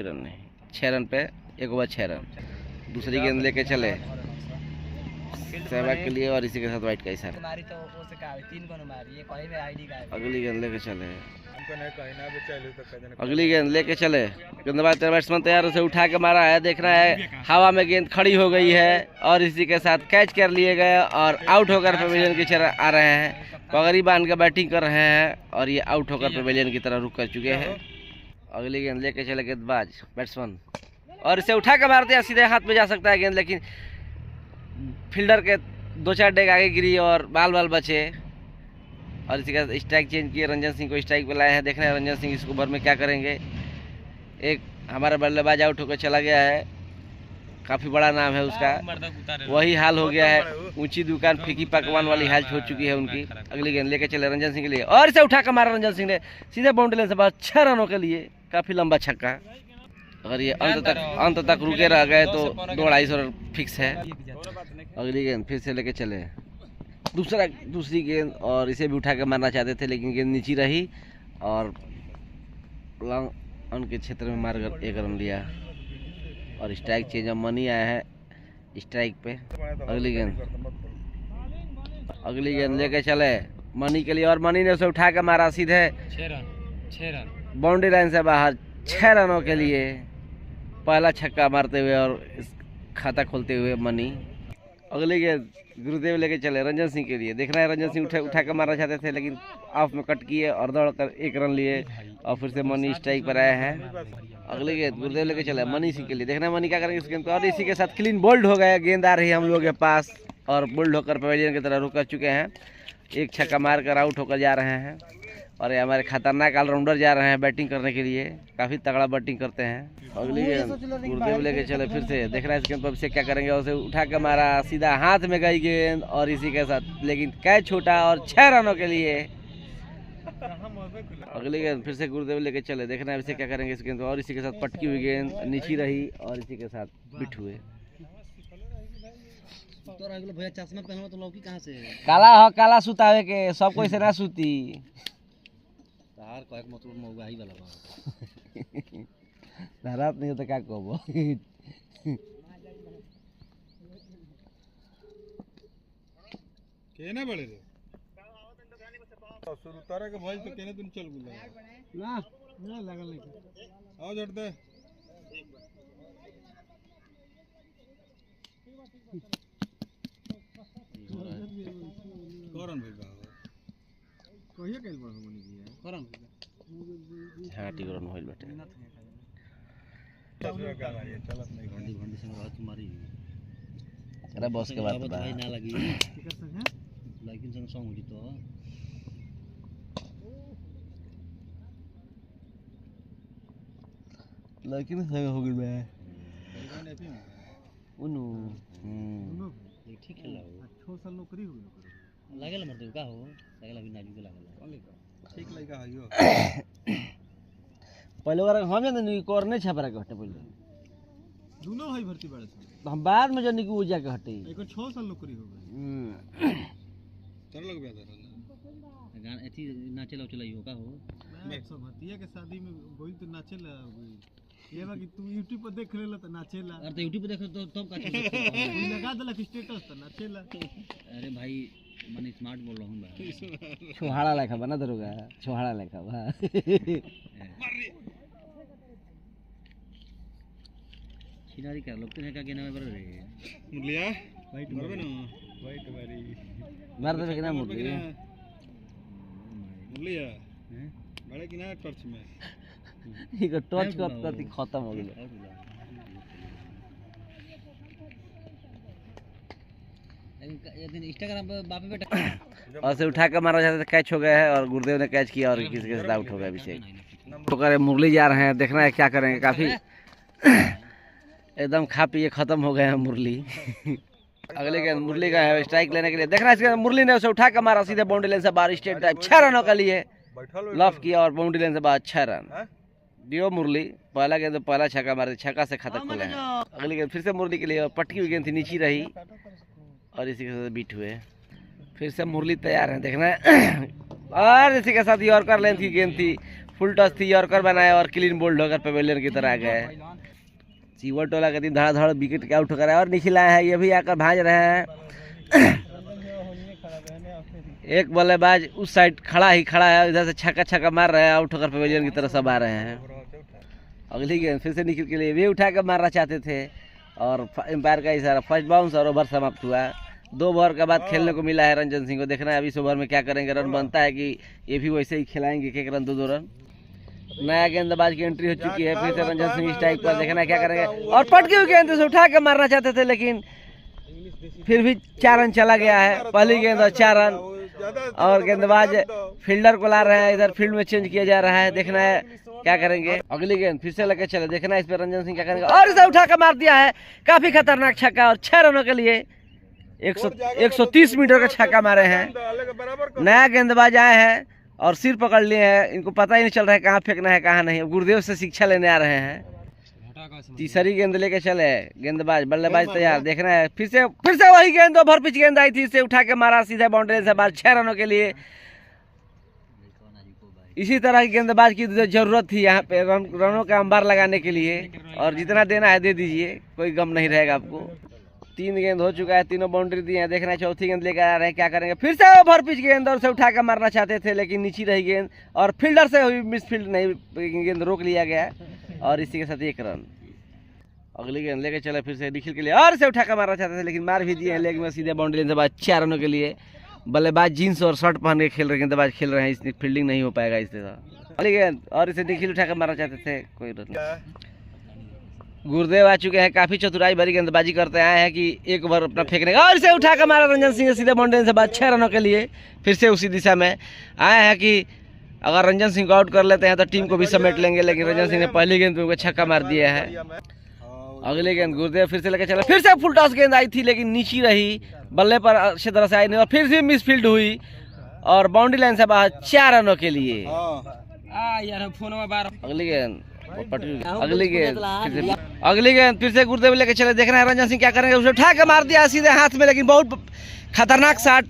Run नहीं, 6 run पे 1 over 6 run. दूसरी गेंद लेके चले सहवाग के लिए और इसी के साथ वाइट का इशारा। अगली गेंद लेके चले, अगली गेंद लेके चले, गेंदबाज बैट्समैन तैयार उसे उठा के मारा है, देखना है हवा में गेंद खड़ी हो गई है और इसी के साथ कैच कर लिए गए और आउट होकर पवेलियन की तरफ आ रहे हैं। पगड़ी बांध के बैटिंग कर रहे हैं और ये आउट होकर पवेलियन की तरफ रुक कर चुके हैं। अगली गेंद लेके चले गेंदबाज बैट्समैन और इसे उठा के मारते हैं, सीधे हाथ में जा सकता है गेंद, लेकिन फील्डर के 2-4 डेग आगे गिरी और बाल बचे और इसी का स्ट्राइक चेंज किए, रंजन सिंह को स्ट्राइक पे लाए हैं। देख रहे हैं रंजन सिंह इस ओवर में क्या करेंगे। एक हमारा बल्लेबाज आउट होकर चला गया है, काफ़ी बड़ा नाम है उसका, वही हाल हो गया है। ऊंची दुकान फीकी पकवान वाली हाल हो चुकी है उनकी। अगली गेंद लेके चले रंजन सिंह के लिए और इसे उठा कर मारा रंजन सिंह ने सीधे बाउंड्री लाइन से बाहर, 6 रनों के लिए काफ़ी लंबा छक्का। अगर ये अंत तक रुके रह गए तो 2-250 रन फिक्स है। अगली गेंद फिर से लेके चले, दूसरी गेंद और इसे भी उठा के मारना चाहते थे लेकिन गेंद नीची रही और लॉन्ग ऑन के क्षेत्र में मारकर 1 रन लिया और स्ट्राइक चेंज। अब मनी आया है स्ट्राइक पे। अगली गेंद लेके चले मनी के लिए और मनी ने उसे उठा के मारा सीधे 6 रन बाउंड्री लाइन से बाहर, 6 रनों के लिए पहला छक्का मारते हुए और खाता खोलते हुए मनी। अगली गेंद गुरुदेव लेके चले रंजन सिंह के लिए, देखना है रंजन सिंह उठा कर मारना चाहते थे लेकिन ऑफ में कट किए और दौड़कर 1 रन लिए और फिर से मनी स्ट्राइक पर आए हैं। अगली गेंद गुरुदेव लेके चले मनी सिंह के लिए, देखना है मनी क्या करेंगे इस गेंद को और इसी के साथ क्लीन बोल्ड हो गया। गेंद आ रही है हम लोगों के पास और बोल्ड होकर पवेलियन की तरह रुक कर चुके हैं। 1 छक्का मारकर आउट होकर जा रहे हैं और ये हमारे खतरनाक ऑलराउंडर जा रहे हैं बैटिंग करने के लिए, काफ़ी तगड़ा बैटिंग करते हैं। अगली गेंद गुरुदेव लेके चले फिर से, देख रहे हैं इस गेंद पर अभिषेक क्या करेंगे। उसे उठा के मारा, सीधा हाथ में गई गेंद और इसी के साथ लेकिन कैच छूटा और 6 रनों के लिए। अगली गेंद फिर से गुरुदेव लेके चले, देखना है अभिषेक क्या करेंगे इस गेंद पर और इसी के साथ पटकी हुई गेंद नीची रही और इसी के साथ बिट हुए। भैया चश्मा पहनो तो लौकी कहाँ से काला हो, काला सुतावे के सब कोई से ना सुती तार कहे के मतलब मौगाही वाला बा धरात नहीं तो क्या कहबो। केना बड़े रे शुरू तारा के भाई तो केने तुम चल गुला ना लगल नहीं आओ जड़ दे करन भाई बाबा कहिए कैल बड़ हमनी की करन हां टिकरन होइल बेटे चलत नहीं भंडी संग रह तुम्हारी अरे बॉस के बात बा भाई ना लगी टिकट संग है लेकिन संग सॉन्ग होई तो लेकिन संग हो गइल बा उनु ठीक है लाओ 6 साल नौकरी हो गई लागल मर दे का हो लागल अभी नाजू लागल ठीक लइका हइयो पहले बार हम जन नहीं करने छपरा के हटे पहले दोनों है भर्ती बड़े से हम बाद में जन की ऊर्जा के हटे एको 6 साल नौकरी हो गई तर लग गया था गान एथी नाचे लो चलाई हो का हो मैं सब भतिया के शादी में गोइल तो नाचे ला ये बाकी तू YouTube पर देख लेला तो नाचेला अरे तो YouTube पे देखो तो तब का कोई लगा देला स्टेटस तो नाचेला। अरे भाई मन स्मार्ट बोल रहा हूं मैं छोहाड़ा लेखा बना दरोगा, छोहाड़ा लेखा बा खिलाड़ी कर लोग तो का गेना में बर रे मुरलिया वाइट मरबे ना वाइट बारी मार देबे कि ना मुरली मुरलिया हैं बड़े कि ना टॉर्च में इको टच करती खत्म हो गेल। एक दिन इंस्टाग्राम पे बापे बेटा और से उठा के मारा जाता कैच हो गया है और गुरुदेव ने कैच किया और किसी के साथ आउट हो गया अभिषेक। तो करे मुरली जा रहे हैं, देखना है क्या करेंगे, काफी एकदम खा पिए खत्म हो गए हैं मुरली। अगले गेंद मुरली का है स्ट्राइक लेने के लिए, देखना है मुरली ने उसे उठा के मारा सीधे बाउंड्री लाइन से बाहर, स्ट्रेट ड्राइव 6 रनों के लिए लॉफ किया और बाउंड्री लाइन से बाहर 6 रन दियो मुरली। पहला गेंद तो पहला छक्का मारे, छक्का से खाता खोले हैं। अगली गेंद फिर से मुरली के लिए पटकी हुई गेंद थी, नीची रही और इसी के साथ बीट हुए। फिर से मुरली तैयार है, देखना है और इसी के साथ यॉर्कर लेंथ की गेंद थी, फुल टॉस थी यॉर्कर बनाया और क्लीन बोल्ड होकर पवेलियन की तरह आ गए। सीवर टोला के दिन धड़ाधड़ विकेट के आउट होकर आया और निखिल आए हैं, ये भी आकर भाज रहे हैं। एक बल्लेबाज उस साइड खड़ा है, इधर से छक्का मार रहे हैं, आउट होकर पवेलियन की तरफ सब आ रहे हैं। अगली गेंद फिर से निखिल के लिए, वे उठा कर मारना चाहते थे और एम्पायर का इशारा, फर्स्ट बाउंस और ओवर समाप्त हुआ। 2 ओवर के बाद खेलने को मिला है रंजन सिंह को। देखना है अभी इस ओवर में क्या करेंगे, रन बनता है कि ये भी वैसे ही खिलाएंगे, 1 रन 2 रन। नया गेंदबाज की एंट्री हो चुकी है, फिर से रंजन सिंह स्ट्राइक पर। देखना है क्या करेंगे और पटकी हुई गेंद से उठा के मारना चाहते थे, लेकिन फिर भी 4 रन चला गया है। पहली गेंद और 4 रन, और गेंदबाज फील्डर को ला रहे हैं, इधर फील्ड में चेंज किया जा रहा है। देखना है क्या करेंगे। अगली गेंद फिर से लेके चले, देखना है इस पे रंजन सिंह क्या करेंगे और इसे उठा कर मार दिया है। काफी खतरनाक छक्का और 6 रनों के लिए 130 मीटर का छक्का मारे हैं। नया गेंदबाज आए हैं और सिर पकड़ लिए हैं, इनको पता ही नहीं चल रहा है कहाँ फेंकना है कहाँ नहीं। गुरुदेव से शिक्षा लेने आ रहे हैं। तीसरी गेंद लेके चले, गेंदबाज बल्लेबाज तैयार। देखना है फिर से वही गेंद, ओवर पिच गेंद आई थी, इसे उठा के मारा सीधा बाउंड्री से बाहर, 6 रनों के लिए। इसी तरह की गेंदबाज की जरूरत थी यहाँ पे रनों का अंबार लगाने के लिए, और जितना देना है दे दीजिए, कोई गम नहीं रहेगा आपको। 3 गेंद हो चुका है, तीनों बाउंड्री दी है। देखना है चौथी गेंद लेकर आ रहे हैं, क्या करेंगे। फिर से ओवर पिच गेंद और से उठा कर मारना चाहते थे, लेकिन नीचे रही गेंद और फील्डर से हुई मिसफील्ड नहीं, गेंद रोक लिया गया और इसी के साथ 1 रन। अगली गेंद लेके चले फिर से निखिल के लिए, और इसे उठा कर मारना चाहते थे, लेकिन मार भी दिए हैं लेग में सीधे बाउंड्री से बाद 4 रनों के लिए। बल्लेबाज जीन्स और शर्ट पहन के खेल रहे, गेंदबाज खेल रहे हैं, इसमें फील्डिंग नहीं हो पाएगा इससे। अगली गेंद और इसे निखिल उठा कर मारना चाहते थे, कोई रन नहीं। गुरुदेव आ चुके हैं, काफी चतुराई भरी गेंदबाजी करते आए हैं कि 1 ओवर अपना फेंकने का, और इसे उठा कर मारा रंजन सिंह सीधे बाउंड्री से बाद 6 रनों के लिए। फिर से उसी दिशा में आए हैं कि अगर रंजन सिंह को आउट कर लेते हैं तो टीम को भी समेट लेंगे, लेकिन रंजन सिंह ने पहली गेंद पे उनको छक्का मार दिया है। अगली गेंद गुरुदेव फिर से लेकर चला, फिर से फुल टॉस गेंद आई थी, लेकिन नीची रही, बल्ले पर अच्छी तरह से आई नहीं और फिर से मिसफील्ड हुई और बाउंड्री लाइन से बाहर 4 रनों के लिए। अगली गेंद फिर से गुरुदेव लेके चले, देखना है रंजन सिंह क्या करेंगे। उसे उठा के मार दिया सीधे हाथ में, लेकिन बहुत खतरनाक शॉट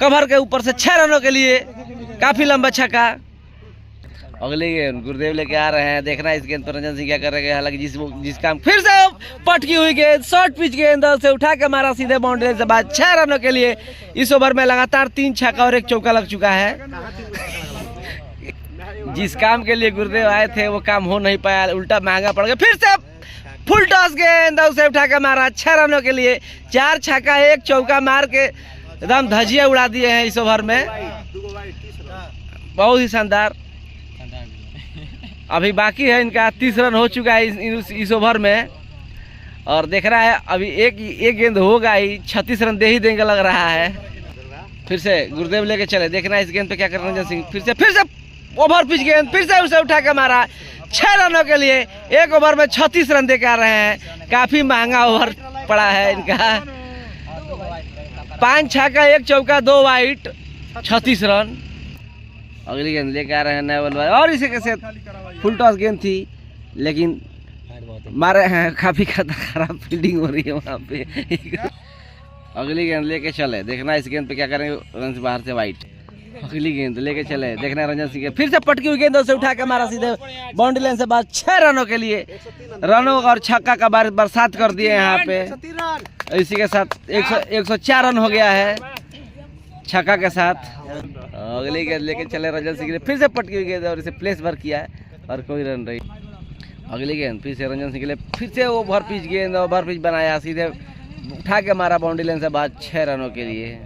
कवर के ऊपर से 6 रनों के लिए, काफी लंबा छक्का। अगली गेंद गुरुदेव लेके आ रहे हैं, देखना है इस गेंद पर रंजन सिंह क्या करेंगे। हालांकि जिस काम फिर से पटकी हुई गेंद, शॉर्ट पिच गेंद से उठा के मारा सीधे बाउंड्री से बाद 6 रनों के लिए। इस ओवर में लगातार 3 छक्का और 1 चौका लग चुका है। जिस काम के लिए गुरुदेव आए थे वो काम हो नहीं पाया, उल्टा महंगा पड़ गया। फिर से फुल टॉस गेंद उसे उठा के मारा 6 रनों के लिए। 4 छक्का 1 चौका मार के एकदम धजिया उड़ा दिए हैं इस ओवर में, बहुत ही शानदार। अभी बाकी है इनका 30 रन हो चुका है इस ओवर में, और देख रहा है अभी एक गेंद होगा ही, 36 रन दे ही देंगे लग रहा है। फिर से गुरुदेव लेके चले, देखना है इस गेंद पे क्या कर रंजन सिंह। फिर से ओवर पिच गेंद, फिर से उसे उठा के मारा 6 रनों के लिए। 1 ओवर में 36 रन दे के आ रहे हैं, काफी महंगा ओवर पड़ा है इनका। 5 छक्का 1 चौका 2 वाइट, 36 रन। अगली गेंद लेके आ रहे हैं नए बल्लेबाज, और इसी के साथ फुल टॉस गेंद थी, लेकिन मारे हैं, काफी खराब फील्डिंग हो रही है वहाँ पे। अगली गेंद लेके चले, देखना इस गेंद पे क्या करेंगे, रन से बाहर से वाइट। अगली गेंद लेके चले, देखना रंजन सिंह फिर से पटकी हुई गेंद से उठा के मारा सीधे बाउंड्री लाइन से बाद 6 रनों के लिए। रनों और छक्का का बरसात कर दिए यहाँ पे। इसी के साथ 104 रन हो गया है छक्का के साथ। अगली गेंद लेके चले रंजन सिंह, फिर से पटकी हुई गेंद और इसे प्लेस भर किया है और कोई रन नहीं। अगली गेंद फिर से रंजन सिंह के लिए, फिर से ओवर पिच गेंद, ओवर पिच बनाया, सीधे उठा के मारा बाउंड्री लाइन से बाद 6 रनों के लिए।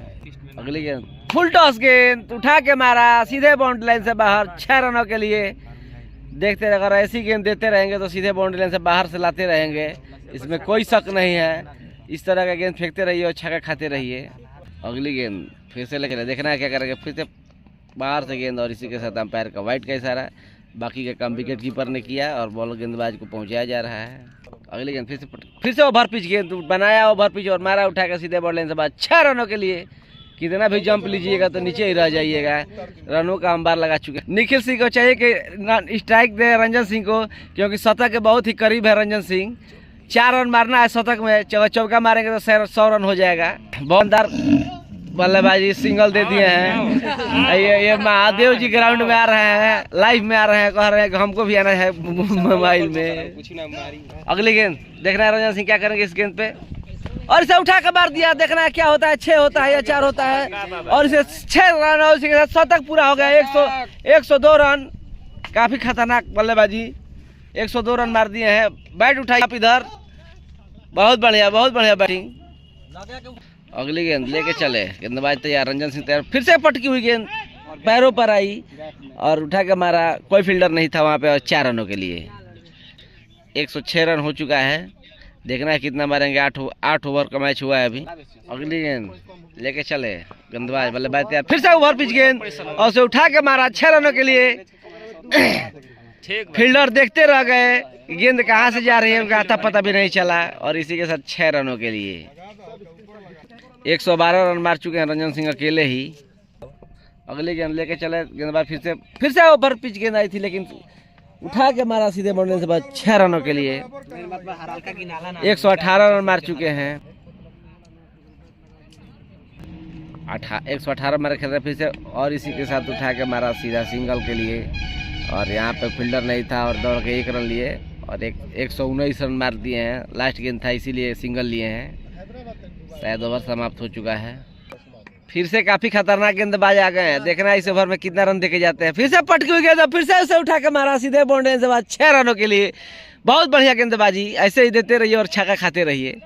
अगली गेंद फुल टॉस गेंद उठा के मारा सीधे बाउंड्री लाइन से बाहर 6 रनों के लिए। देखते रहे, अगर ऐसी गेंद देते रहेंगे तो सीधे बाउंड्री लाइन से बाहर से लाते रहेंगे, इसमें कोई शक नहीं है। इस तरह का गेंद फेंकते रहिए और छक्का खाते रहिए। अगली गेंद फिर से लेकर देखना है क्या करेंगे। फिर से बाहर से गेंद और इसी के साथ अंपायर का वाइट का इशारा। बाकी का काम विकेट कीपर ने किया और बॉल गेंदबाज को पहुंचाया जा रहा है। अगली गेंद फिर से ओवर पिच गेंद बनाया, ओवर पिच और मारा उठा कर सीधे बॉल लाइन से बाद 6 रनों के लिए। कितना भी जंप लीजिएगा तो नीचे ही रह जाइएगा, रनों का अंबार लगा चुके। निखिल सिंह को चाहिए कि स्ट्राइक दे रंजन सिंह को, क्योंकि शतक के बहुत ही करीब है रंजन सिंह। 4 रन मारना है शतक में, चौका मारेंगे तो 100 रन हो जाएगा। बल्लेबाजी सिंगल दे दिए हैं। ये महादेव जी ग्राउंड में आ रहे हैं, लाइव में आ रहे हैं, कह रहे हैं कि हमको भी आना है मोबाइल में। अगली गेंद देखना है रंजन सिंह क्या करेंगे इस गेंद पे, और इसे उठा के मार दिया। देखना है क्या होता है, 6 होता है या 4 होता है, और इसे 6 रन और इसी के साथ शतक पूरा हो गया। 102 रन, काफी खतरनाक बल्लेबाजी, 102 रन मार दिए हैं। बैट उठाई आप इधर, बहुत बढ़िया बैटिंग। अगली गेंद लेके चले, गेंदबाज तैयार, रंजन सिंह तैयार, फिर से पटकी हुई गेंद पैरों पर आई और उठा के मारा। कोई फील्डर नहीं था वहाँ पे, और 4 रनों के लिए 106 रन हो चुका है। देखना है कितना मारेंगे, 8 ओवर का मैच हुआ है अभी। अगली गेंद लेके चले, गेंदबाज बल्लेबाज तैयार, फिर से ओवर पिच गेंद और उसे उठा के मारा 6 रनों के लिए। फील्डर देखते रह गए, गेंद कहाँ से जा रही है उनका आता पता भी नहीं चला, और इसी के साथ 6 रनों के लिए 112 रन मार चुके हैं रंजन सिंह अकेले ही। अगली गेंद लेके चले, गेंदबाज फिर से ओवर पिच गेंद आई थी, लेकिन उठा के मारा सीधे मोड़ने से बाद 6 रनों के लिए 118 रन मार चुके हैं। 118 मारे खेल रहे फिर से, और इसी के साथ उठा के मारा सीधा सिंगल के लिए, और यहाँ पे फील्डर नहीं था और दौड़ के 1 रन लिए और 119 रन मार दिए हैं। लास्ट गेंद था इसीलिए सिंगल लिए हैं। शायद ओवर समाप्त हो चुका है। फिर से काफी खतरनाक गेंदबाज आ गए हैं, देखना है इस ओवर में कितना रन देके जाते हैं। फिर से पटकी हुई गेंद, फिर से उसे उठा के मारा सीधे बाउंड्री से बाद 6 रनों के लिए। बहुत बढ़िया गेंदबाजी, ऐसे ही देते रहिए और छक्का खाते रहिए।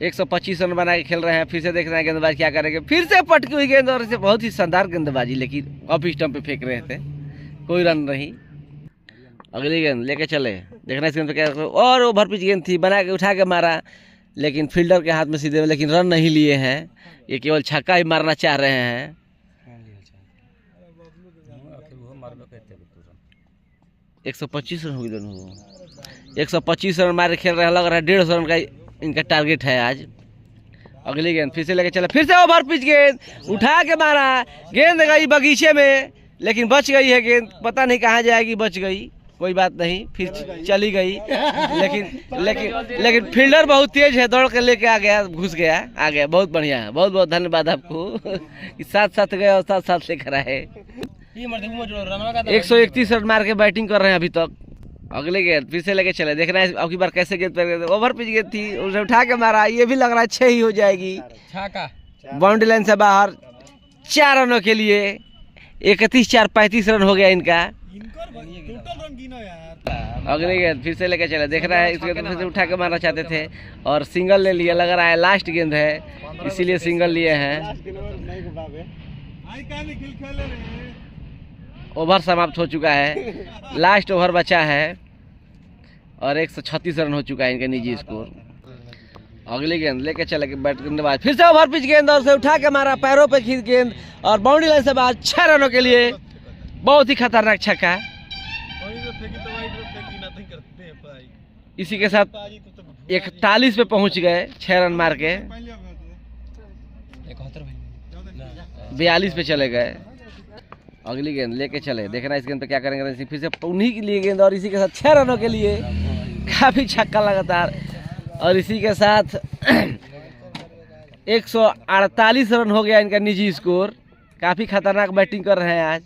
125 रन बना के खेल रहे हैं। फिर से देखना है गेंदबाज क्या करेंगे, फिर से पटकी हुई गेंद और इसे बहुत ही शानदार गेंदबाजी, लेकिन ऑफ स्टंप पे फेंक रहे थे, कोई रन नहीं। अगली गेंद लेके चले, देखना इस गेंद पे क्या, और ओवर पिच गेंद थी, बना के उठा के मारा, लेकिन फील्डर के हाथ में सीधे में, लेकिन रन नहीं लिए हैं। ये केवल छक्का ही मारना चाह रहे हैं। 125 रन हो गए दोनों, 125 रन मारे खेल रहे हैं, लग रहा है 150 रन का इनका टारगेट है आज। अगली गेंद फिर से लेके चले, फिर से ओवर पिच गेंद उठा के मारा, गेंद गई बगीचे में, लेकिन बच गई है गेंद, पता नहीं कहाँ जाएगी, बच गई, कोई बात नहीं, फिर चली गई। लेकिन फील्डर बहुत तेज है, दौड़ के लेके आ गया, घुस गया, आ गया। बहुत बढ़िया है, बहुत बहुत धन्यवाद आपको कि साथ गए और साथ लेकर आए। 131 रन मार के बैटिंग कर रहे हैं अभी तक। अगले गेंद फिर से लेके चले, देखना है अब की बार कैसे गेंद पर, ओवर पिच गेंद थी, उसे उठा के मारा, ये भी लग रहा है 6 ही हो जाएगी। बाउंड्री लाइन से बाहर 4 रनों के लिए 31-4 35 रन हो गया इनका। अगली गेंद फिर से लेके चले, देख रहा है इस गेंद फिर से उठा के मारना चाहते थे और सिंगल ले लिया, लग रहा है लास्ट गेंद है इसीलिए सिंगल लिए हैं। ओवर समाप्त हो चुका है, लास्ट ओवर बचा है और 136 रन हो चुका है इनका निजी स्कोर। अगली गेंद लेके चले बैट गेंदबाज, फिर से ओवर पिच गेंद और से उठा के मारा, पैरों पे खींच गेंद और बाउंड्री लाइन से बाहर 6 रनों के लिए। बहुत ही खतरनाक छक्का। इसी के साथ 41 पे पहुंच गए 6 रन मार के, 42 पे चले गए। अगली गेंद लेके चले, देखना इस गेंद पे क्या करेंगे, फिर से उन्हीं के लिए गेंद और इसी के साथ 6 रनों के लिए, काफी छक्का लगातार। और इसी के साथ 148 रन हो गया इनका निजी स्कोर। काफी खतरनाक बैटिंग कर रहे हैं आज।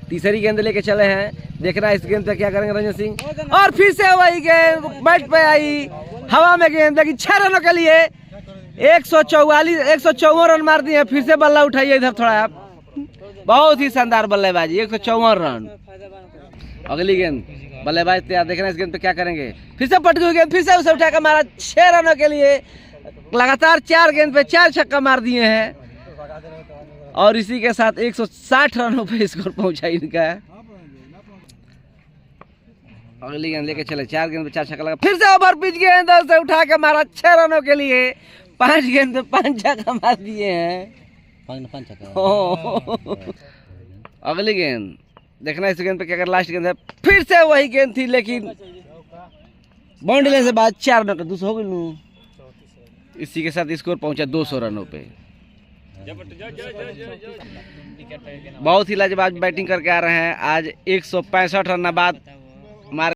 तीसरी गेंद लेके चले हैं, देखना इस गेंद पे क्या करेंगे रंजन सिंह, और फिर से वही गेंद बैट पे आई, हवा में गेंद, लेकिन 6 रनों के लिए 154 रन मार दिए। फिर से बल्ला उठाइए इधर थोड़ा आप, बहुत ही शानदार बल्लेबाजी, 154 रन। अगली गेंद बल्लेबाज तैयार, देखना इस गेंद पे क्या करेंगे, फिर से पटकी हुई गेंद, फिर से उसे उठा कर मारा 6 रनों के लिए। लगातार 4 गेंद पे 4 छक्का मार दिए हैं और इसी के साथ 160 रनों पे स्कोर पहुंचा इनका। अगली गेंद लेके चले, 4 गेंद पे 4 छक्का लगा, फिर से ओवर पिच गेंद से उठा के मारा 6 रनों के लिए। 5 गेंद पे 5 छक्का मार दिए हैं। अगली गेंद देखना इस गेंद पे क्या कर, लास्ट गेंद है, फिर से वही गेंद थी, लेकिन बाउंड्री लाइन से बाद 4 रनों का 200 हो गई। इसी के साथ स्कोर पहुंचा 200 रनों पे। बहुत ही लाजवाब बैटिंग करके आ रहे हैं आज। 165 रन बाद